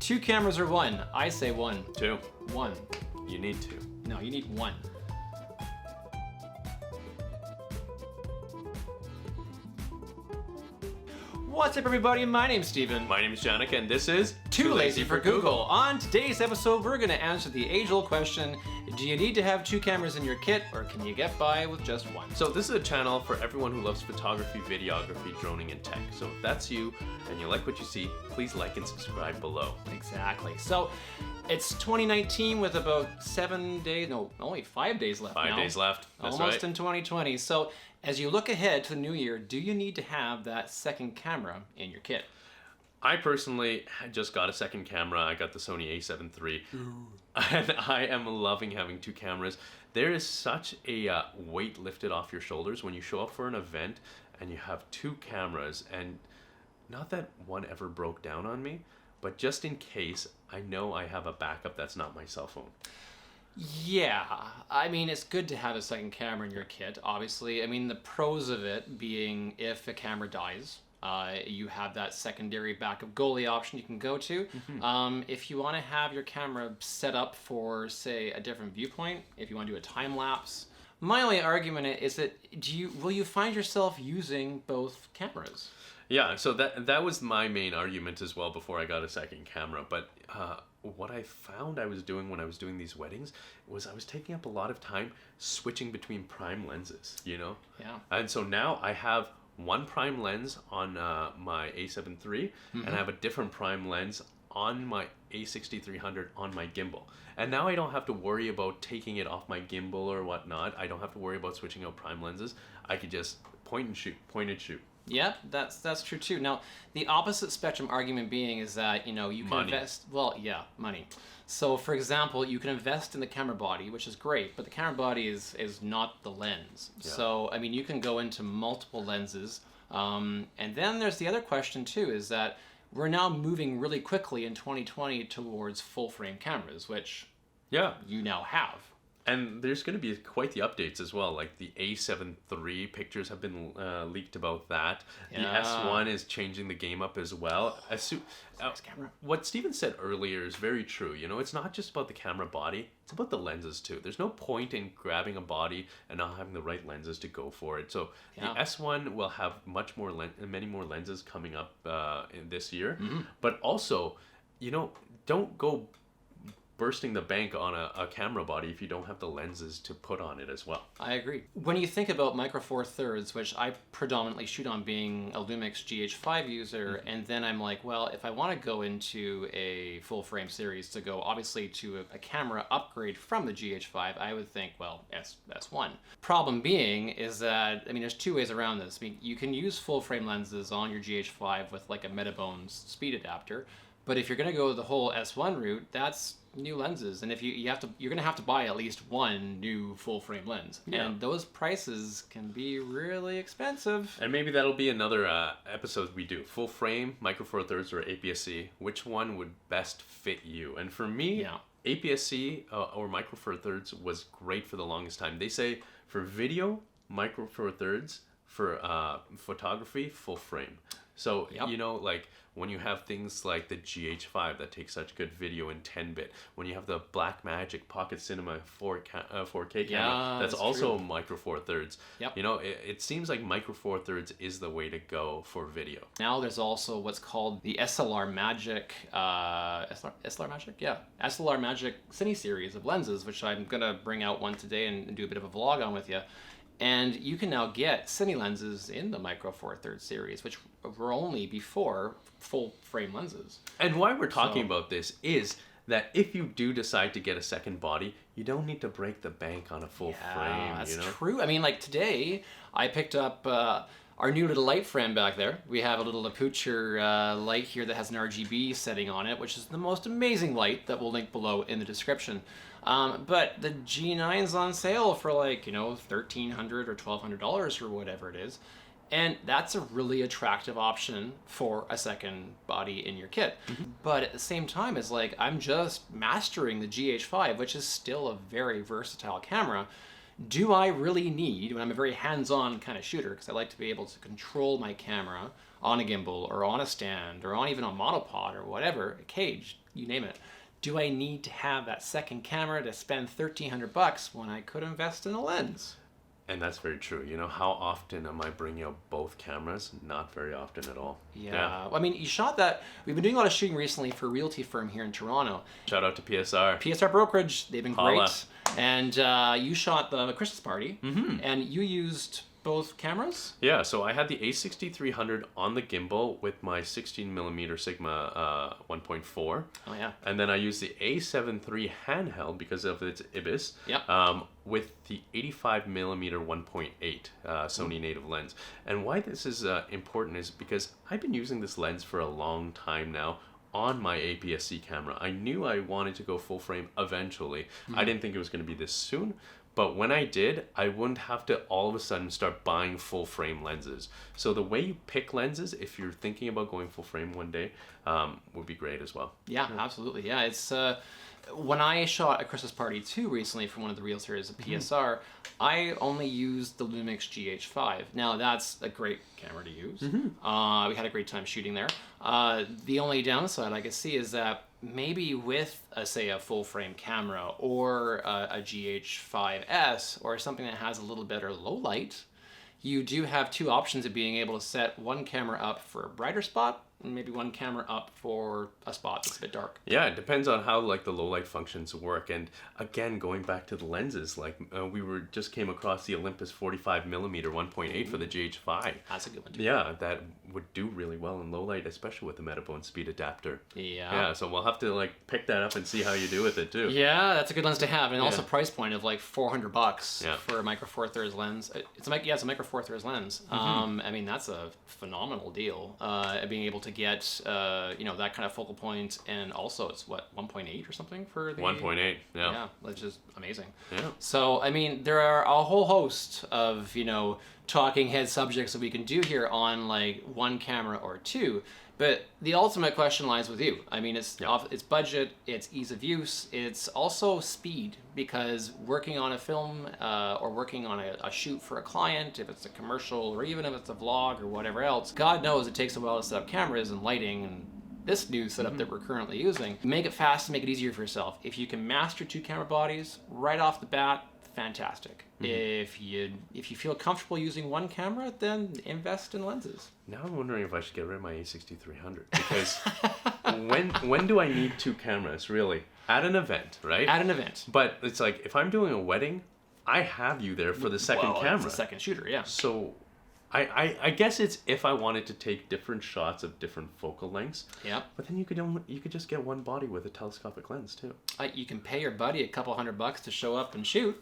2 cameras or 1? I say 1. 2. 1. You need 2. No, you need 1. What's up, everybody? My name's Steven. My name is Janica, and this is Too Lazy for Google. On today's episode, we're going to answer the age-old question, do you need to have 2 cameras in your kit, or can you get by with just 1? So this is a channel for everyone who loves photography, videography, droning, and tech. So if that's you, and you like what you see, please like and subscribe below. Exactly. So it's 2019 with about 7 days, no, only 5 days left now. 5 days left. That's Almost right. in 2020. So as you look ahead to the new year, do you need to have that second camera in your kit? I personally just got a second camera. I got the Sony A7III. And I am loving having 2 cameras. There is such a weight lifted off your shoulders when you show up for an event and you have 2 cameras. And not that one ever broke down on me, but just in case, I know I have a backup that's not my cell phone. Yeah, I mean, it's good to have a second camera in your kit, obviously. I mean, the pros of it being if a camera dies, you have that secondary backup goalie option you can go to. If you want to have your camera set up for, say, a different viewpoint, if you want to do a time lapse, my only argument is that will you find yourself using both cameras? Yeah, so that was my main argument as well before I got a second camera. But what I found I was doing when I was doing these weddings was I was taking up a lot of time switching between prime lenses, you know? Yeah. And so now I have one prime lens on my A7III, and I have a different prime lens on my A6300 on my gimbal. And now I don't have to worry about taking it off my gimbal or whatnot. I don't have to worry about switching out prime lenses. I could just point and shoot. Yeah, that's true too. Now, the opposite spectrum argument being is that, you know, you can Money. invest, well, yeah, money. So, for example, you can invest in the camera body, which is great, but the camera body is not the lens. Yeah. So, I mean, you can go into multiple lenses. And then there's the other question too, is that we're now moving really quickly in 2020 towards full frame cameras, which you now have. And there's going to be quite the updates as well. Like the A7III pictures have been leaked about that. Yeah. The S1 is changing the game up as well. Nice camera. What Steven said earlier is very true. You know, it's not just about the camera body, it's about the lenses too. There's no point in grabbing a body and not having the right lenses to go for it. So the S1 will have many more lenses coming up in this year. But also, you know, don't go bursting the bank on a camera body if you don't have the lenses to put on it as well. I agree. When you think about Micro Four Thirds, which I predominantly shoot on being a Lumix GH5 user, and then I'm like, well, if I want to go into a full frame series to go obviously to a camera upgrade from the GH5, I would think, well, S1. Problem being is that, I mean, there's 2 ways around this. I mean, you can use full frame lenses on your GH5 with like a Metabones speed adapter, but if you're going to go the whole S1 route, that's new lenses, and if you're going to have to buy at least 1 new full frame lens, and those prices can be really expensive. And maybe that'll be another episode we do. Full frame, Micro Four Thirds, or APS-C. Which one would best fit you? And for me, APS-C or Micro Four Thirds was great for the longest time. They say for video, Micro Four Thirds, for photography, full frame. So, you know, like when you have things like the GH5 that takes such good video in 10-bit, when you have the Blackmagic Pocket Cinema 4K camera, that's also Micro Four Thirds. You know, it seems like Micro Four Thirds is the way to go for video. Now there's also what's called the SLR Magic, SLR Magic? Yeah, SLR Magic Cine series of lenses, which I'm going to bring out one today and do a bit of a vlog on with you. And you can now get Cine lenses in the Micro Four Thirds series, which were only before full frame lenses. And why we're talking about this is that if you do decide to get a second body, you don't need to break the bank on a full frame. That's you know? true. I mean, like today, I picked up our new little light friend back there. We have a little Aputure light here that has an RGB setting on it, which is the most amazing light that we'll link below in the description. But the G9's on sale for like, you know, $1,300 or $1,200 or whatever it is. And that's a really attractive option for a second body in your kit. But at the same time, it's like, I'm just mastering the GH5, which is still a very versatile camera. Do I really need, when I'm a very hands-on kind of shooter, because I like to be able to control my camera on a gimbal or on a stand or on even a monopod or whatever, a cage, you name it. Do I need to have that second camera to spend $1,300 when I could invest in a lens? And that's very true. You know, how often am I bringing out both cameras? Not very often at all. Yeah. I mean, you shot that. We've been doing a lot of shooting recently for a realty firm here in Toronto. Shout out to PSR. PSR Brokerage. They've been Holla. great. And you shot the Christmas party. And you used both cameras? Yeah, so I had the A6300 on the gimbal with my 16mm Sigma 1.4. Oh, yeah. And then I used the A7III handheld because of its IBIS. Yep. With the 85mm 1.8 Sony native lens. And why this is important is because I've been using this lens for a long time now on my APS-C camera. I knew I wanted to go full frame eventually. I didn't think it was going to be this soon. But when I did, I wouldn't have to all of a sudden start buying full frame lenses. So the way you pick lenses, if you're thinking about going full frame one day, would be great as well. Yeah, absolutely. Yeah, it's when I shot a Christmas party too recently for one of the realtors at PSR, I only used the Lumix GH5. Now that's a great camera to use. We had a great time shooting there. The only downside I could see is that maybe with say a full frame camera or a GH5S or something that has a little better low light, you do have two options of being able to set one camera up for a brighter spot and maybe one camera up for a spot that's a bit dark. Yeah, it depends on how like the low light functions work. And again, going back to the lenses, like we just came across the Olympus 45mm 1.8 for the GH5. That's a good one too. Yeah, that would do really well in low light, especially with the Metabone speed adapter. Yeah. So we'll have to like pick that up and see how you do with it too. Yeah, that's a good lens to have, and also price point of like $400 Yeah. for a Micro Four Thirds lens. It's a Micro Four Thirds lens. I mean, that's a phenomenal deal. Being able to get that kind of focal point, and also it's what 1.8 or something for the 1.8. Yeah. Yeah, which is amazing. Yeah. So I mean, there are a whole host of talking head subjects that we can do here on like one camera or two. But the ultimate question lies with you. I mean, it's budget, it's ease of use, it's also speed, because working on a film or working on a shoot for a client, if it's a commercial or even if it's a vlog or whatever else, God knows it takes a while to set up cameras and lighting and this new setup that we're currently using. Make it fast and make it easier for yourself. If you can master two camera bodies right off the bat, fantastic. If you feel comfortable using one camera, then invest in lenses. Now I'm wondering if I should get rid of my A6300 because when do I need two cameras really? At an event, right? At an event. But it's like if I'm doing a wedding, I have you there for the second camera. It's a second shooter, yeah. So I guess it's if I wanted to take different shots of different focal lengths. Yeah. But then you could just get one body with a telescopic lens too. You can pay your buddy a couple $100 to show up and shoot.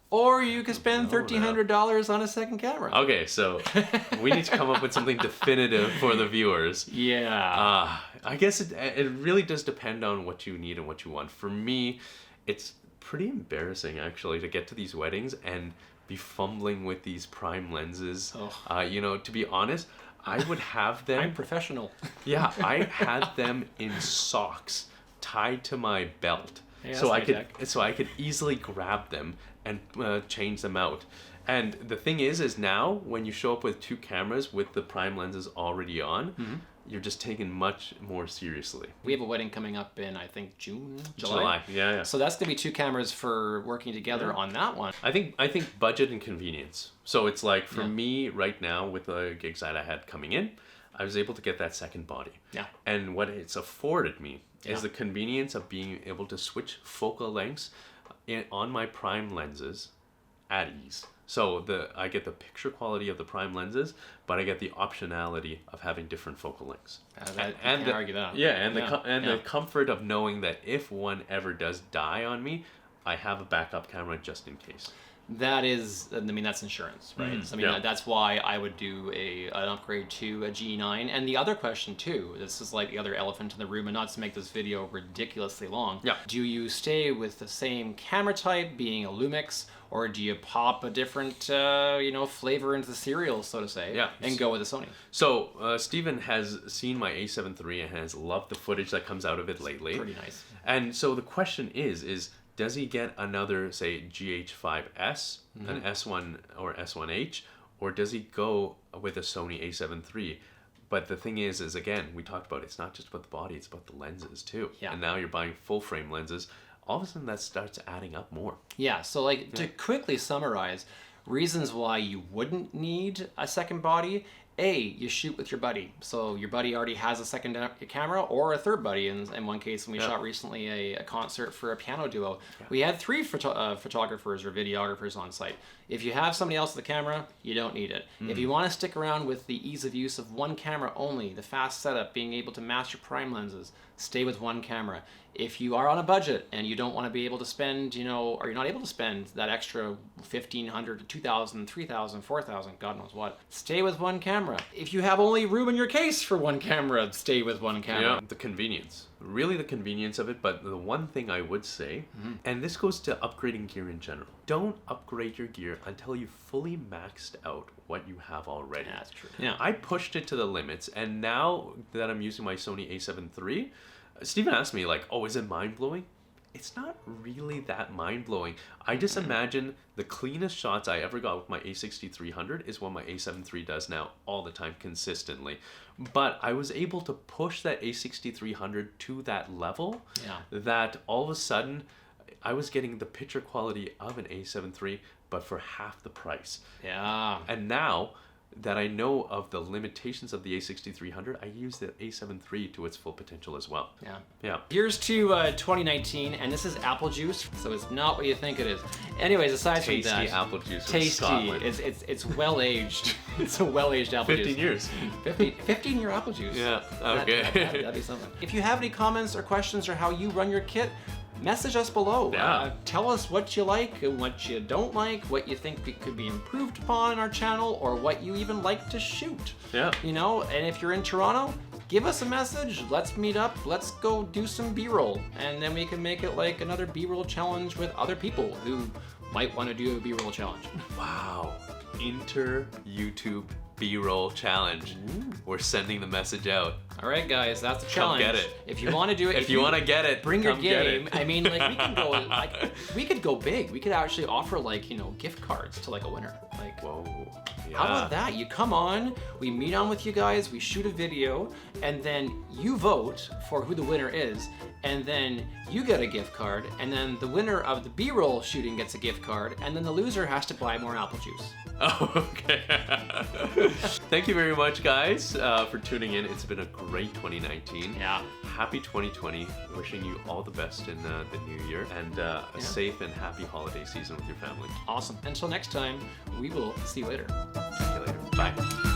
Or you could spend $1,300 on a second camera. Okay, so we need to come up with something definitive for the viewers. Yeah. I guess it really does depend on what you need and what you want. For me, it's pretty embarrassing actually to get to these weddings and be fumbling with these prime lenses. To be honest, I would have them. I'm professional. Yeah, I had them in socks tied to my belt. Yeah, so I could easily grab them and change them out. And the thing is now when you show up with two cameras with the prime lenses already on, you're just taken much more seriously. We have a wedding coming up in, I think, July. Yeah. So that's gonna be two cameras for working together on that one. I think budget and convenience. So it's like for me right now with the gigs that I had coming in, I was able to get that second body. Yeah. And what it's afforded me is the convenience of being able to switch focal lengths on my prime lenses at ease. So I get the picture quality of the prime lenses, but I get the optionality of having different focal lengths. Can't argue that. Yeah, and the comfort of knowing that if one ever does die on me, I have a backup camera just in case. That is, I mean, that's insurance, right? That's why I would do an upgrade to a G9. And the other question too, this is like the other elephant in the room, and not to make this video ridiculously long. Yeah. Do you stay with the same camera type, being a Lumix, or do you pop a different, flavor into the cereal, so to say, and go with a Sony? So Steven has seen my A7III and has loved the footage that comes out of it lately. Pretty nice. And so the question is does he get another, say, GH5S, an S1 or S1H, or does he go with a Sony A7III? But the thing is again, we talked about it's not just about the body, it's about the lenses too. Yeah. And now you're buying full frame lenses. All of a sudden that starts adding up more. Yeah, so like to quickly summarize, reasons why you wouldn't need a second body. A, you shoot with your buddy. So your buddy already has a second camera or a third buddy. In one case, when we shot recently a concert for a piano duo, we had 3 photographers or videographers on site. If you have somebody else with the camera, you don't need it. If you want to stick around with the ease of use of one camera only, the fast setup, being able to master prime lenses, stay with one camera. If you are on a budget and you don't want to be able to spend, or you're not able to spend that extra $1,500 to $2,000, $3,000, $4,000, God knows what, stay with one camera. If you have only room in your case for one camera, stay with one camera. Yeah, the convenience. Really the convenience of it, but the one thing I would say, and this goes to upgrading gear in general, don't upgrade your gear until you've fully maxed out what you have already. Yeah, that's true. Yeah. I pushed it to the limits, and now that I'm using my Sony A7 III, Steven asked me like, oh, is it mind-blowing? It's not really that mind-blowing. I just imagine the cleanest shots I ever got with my A6300 is what my A7 III does now all the time consistently. But I was able to push that A6300 to that level that all of a sudden I was getting the picture quality of an A7 III, but for half the price. Yeah. And now that I know of the limitations of the A6300, I use the A7 III to its full potential as well. Yeah. Yeah. Here's to 2019, and this is apple juice, so it's not what you think it is. Anyways, aside from that, tasty apple juice. Tasty. Scotland. It's well aged. It's a well aged apple 15 juice. 15-year apple juice. Yeah. Okay. That'd be something. If you have any comments or questions or how you run your kit, message us below. Yeah. Tell us what you like and what you don't like, what you think could be improved upon in our channel, or what you even like to shoot. Yeah. And if you're in Toronto, give us a message. Let's meet up. Let's go do some B-roll. And then we can make it like another B-roll challenge with other people who might want to do a B-roll challenge. Wow. Inter-YouTube B-roll challenge. Ooh. We're sending the message out. All right, guys, that's the Come challenge. get it. If you want to do it, if you want to get it, bring your come get game. it. I mean, like we could go big. We could actually offer gift cards to like a winner. Like, whoa. Yeah. How about that? You come on, we meet on with you guys, we shoot a video, and then you vote for who the winner is, and then you get a gift card, and then the winner of the B-roll shooting gets a gift card, and then the loser has to buy more apple juice. Oh, okay. Thank you very much, guys, for tuning in. It's been a great 2019. Yeah. Happy 2020. Wishing you all the best in the new year, and a safe and happy holiday season with your family. Awesome. Until next time, we will see you later. See you later. Bye.